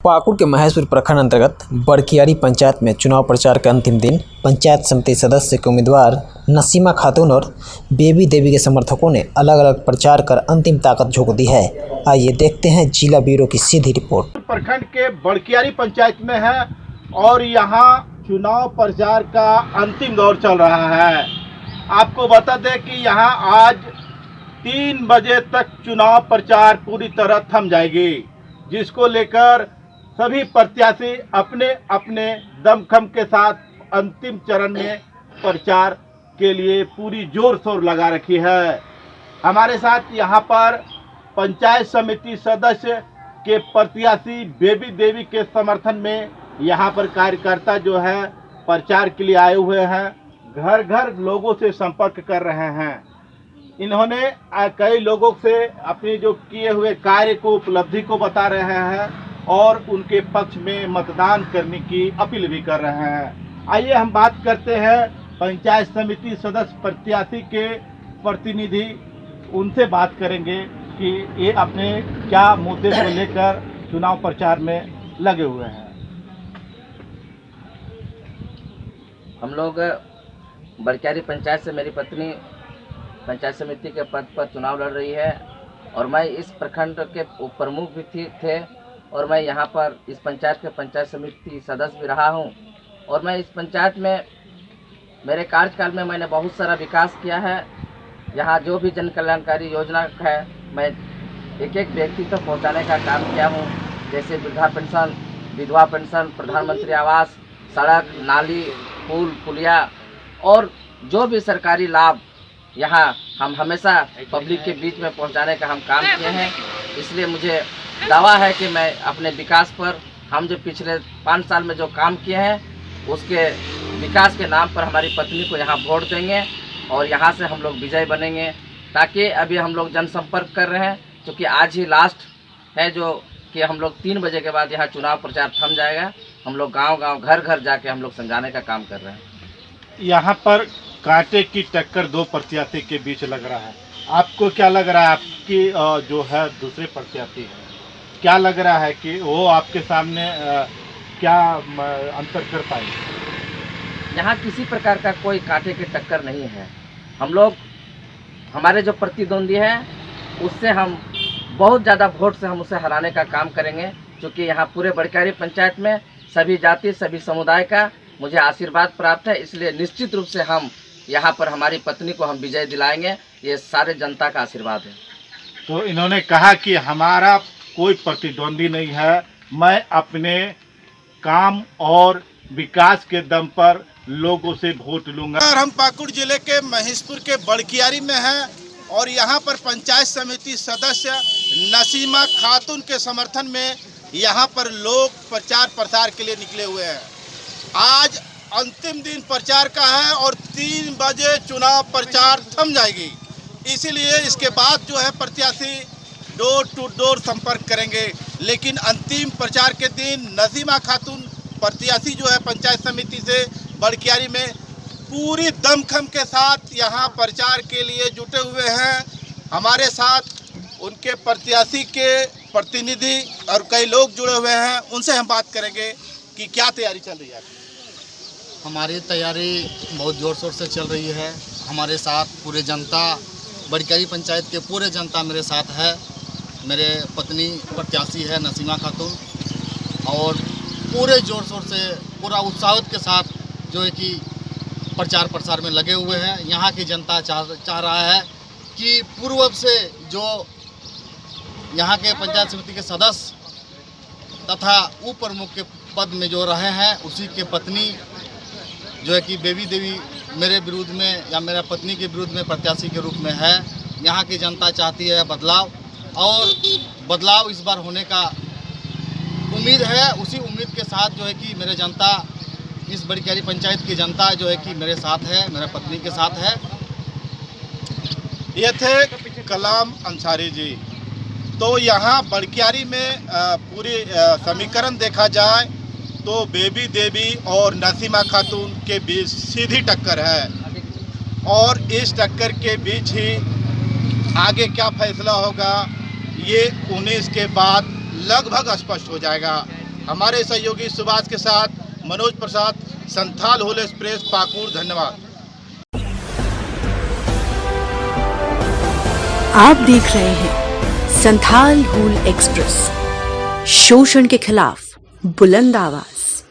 पाकुड़ के महेशपुर प्रखंड अंतर्गत बड़कियारी पंचायत में चुनाव प्रचार के अंतिम दिन पंचायत समिति सदस्य के उम्मीदवार नसीमा खातून और बेबी देवी के समर्थकों ने अलग अलग प्रचार कर अंतिम ताकत झोंक दी है। आइए देखते हैं जिला ब्यूरो की सीधी रिपोर्ट। प्रखंड के बड़कियारी पंचायत में है और यहाँ चुनाव प्रचार का अंतिम दौर चल रहा है। आपको बता दें कि यहाँ आज 3 बजे तक चुनाव प्रचार पूरी तरह थम जाएगी, जिसको लेकर सभी प्रत्याशी अपने अपने दमखम के साथ अंतिम चरण में प्रचार के लिए पूरी जोर शोर लगा रखी है। हमारे साथ यहाँ पर पंचायत समिति सदस्य के प्रत्याशी बेबी देवी के समर्थन में यहाँ पर कार्यकर्ता जो है प्रचार के लिए आए हुए हैं, घर घर लोगों से संपर्क कर रहे हैं। इन्होंने कई लोगों से अपनी जो किए हुए कार्य को, उपलब्धि को बता रहे हैं और उनके पक्ष में मतदान करने की अपील भी कर रहे हैं। आइए हम बात करते हैं पंचायत समिति सदस्य प्रत्याशी के प्रतिनिधि, उनसे बात करेंगे कि ये अपने क्या मुद्दे को लेकर चुनाव प्रचार में लगे हुए हैं। हम लोग बड़कियारी पंचायत से मेरी पत्नी पंचायत समिति के पद पर चुनाव लड़ रही है और मैं इस प्रखंड के प्रमुख भी थे और मैं यहाँ पर इस पंचायत के पंचायत समिति सदस्य भी रहा हूँ। और मैं इस पंचायत में मेरे कार्यकाल में मैंने बहुत सारा विकास किया है। यहाँ जो भी जन कल्याणकारी योजना है मैं एक एक व्यक्ति तक पहुँचाने का काम किया हूँ, जैसे वृद्धा पेंशन, विधवा पेंशन, प्रधानमंत्री आवास, सड़क, नाली, पुल, पुलिया और जो भी सरकारी लाभ यहाँ हम हमेशा पब्लिक के बीच में पहुँचाने का हम काम किए हैं। इसलिए मुझे दावा है कि मैं अपने विकास पर हम जो पिछले 5 साल में जो काम किए हैं उसके विकास के नाम पर हमारी पत्नी को यहाँ वोट देंगे और यहाँ से हम लोग विजय बनेंगे। ताकि अभी हम लोग जनसंपर्क कर रहे हैं, क्योंकि आज ही लास्ट है जो कि हम लोग 3 बजे के बाद यहाँ चुनाव प्रचार थम जाएगा। हम लोग गांव-गांव, घर-घर जाके हम लोग समझाने का काम कर रहे हैं। यहाँ पर कांटे की टक्कर 2 प्रत्याशी के बीच लग रहा है। आपको क्या लग रहा है, आपकी जो है दूसरे प्रत्याशी है, क्या लग रहा है कि वो आपके सामने क्या अंतर कर पाएंगे? यहाँ किसी प्रकार का कोई कांटे की टक्कर नहीं है। हम लोग, हमारे जो प्रतिद्वंदी हैं उससे हम बहुत ज़्यादा वोट से हम उसे हराने का काम करेंगे, क्योंकि यहाँ पूरे बड़कियारी पंचायत में सभी जाति, सभी समुदाय का मुझे आशीर्वाद प्राप्त है। इसलिए निश्चित रूप से हम यहाँ पर हमारी पत्नी को हम विजय दिलाएंगे। ये सारे जनता का आशीर्वाद है। तो इन्होंने कहा कि हमारा कोई प्रतिद्वंदी नहीं है, मैं अपने काम और विकास के दम पर लोगों से वोट लूंगा। हम पाकुड़ जिले के महेशपुर के बड़कियारी में हैं और यहाँ पर पंचायत समिति सदस्य नसीमा खातून के समर्थन में यहाँ पर लोग प्रचार प्रसार के लिए निकले हुए हैं। आज अंतिम दिन प्रचार का है और 3 बजे चुनाव प्रचार थम जाएगी, इसीलिए इसके बाद जो है प्रत्याशी डोर टू डोर संपर्क करेंगे। लेकिन अंतिम प्रचार के दिन नसीमा खातून प्रत्याशी जो है पंचायत समिति से बड़कियारी में पूरी दमखम के साथ यहाँ प्रचार के लिए जुटे हुए हैं। हमारे साथ उनके प्रत्याशी के प्रतिनिधि और कई लोग जुड़े हुए हैं, उनसे हम बात करेंगे कि क्या तैयारी चल रही है। हमारी तैयारी बहुत ज़ोर शोर से चल रही है। हमारे साथ पूरे जनता, बड़कियारी पंचायत के पूरे जनता मेरे साथ है। मेरे पत्नी प्रत्याशी है नसीमा खातून और पूरे ज़ोर शोर से, पूरा उत्साह के साथ जो है कि प्रचार प्रसार में लगे हुए हैं। यहाँ की जनता चाह रहा है कि पूर्व से जो यहाँ के पंचायत समिति के सदस्य तथा उप प्रमुख के पद में जो रहे हैं, उसी के पत्नी जो है कि बेबी देवी मेरे विरुद्ध में या मेरा पत्नी के विरुद्ध में प्रत्याशी के रूप में है। यहाँ की जनता चाहती है बदलाव और बदलाव इस बार होने का उम्मीद है। उसी उम्मीद के साथ जो है कि मेरे जनता, इस बड़कियारी पंचायत की जनता जो है कि मेरे साथ है, मेरा पत्नी के साथ है। ये थे कलाम अंसारी जी। तो यहाँ बड़कियारी में पूरी समीकरण देखा जाए तो बेबी देवी और नसीमा खातून के बीच सीधी टक्कर है और इस टक्कर के बीच ही आगे क्या फैसला होगा ये 19 के बाद लगभग स्पष्ट हो जाएगा। हमारे सहयोगी सुभाष के साथ मनोज प्रसाद, संथाल हुल एक्सप्रेस, पाकुड़। धन्यवाद। आप देख रहे हैं संथाल हुल एक्सप्रेस, शोषण के खिलाफ बुलंद आवाज।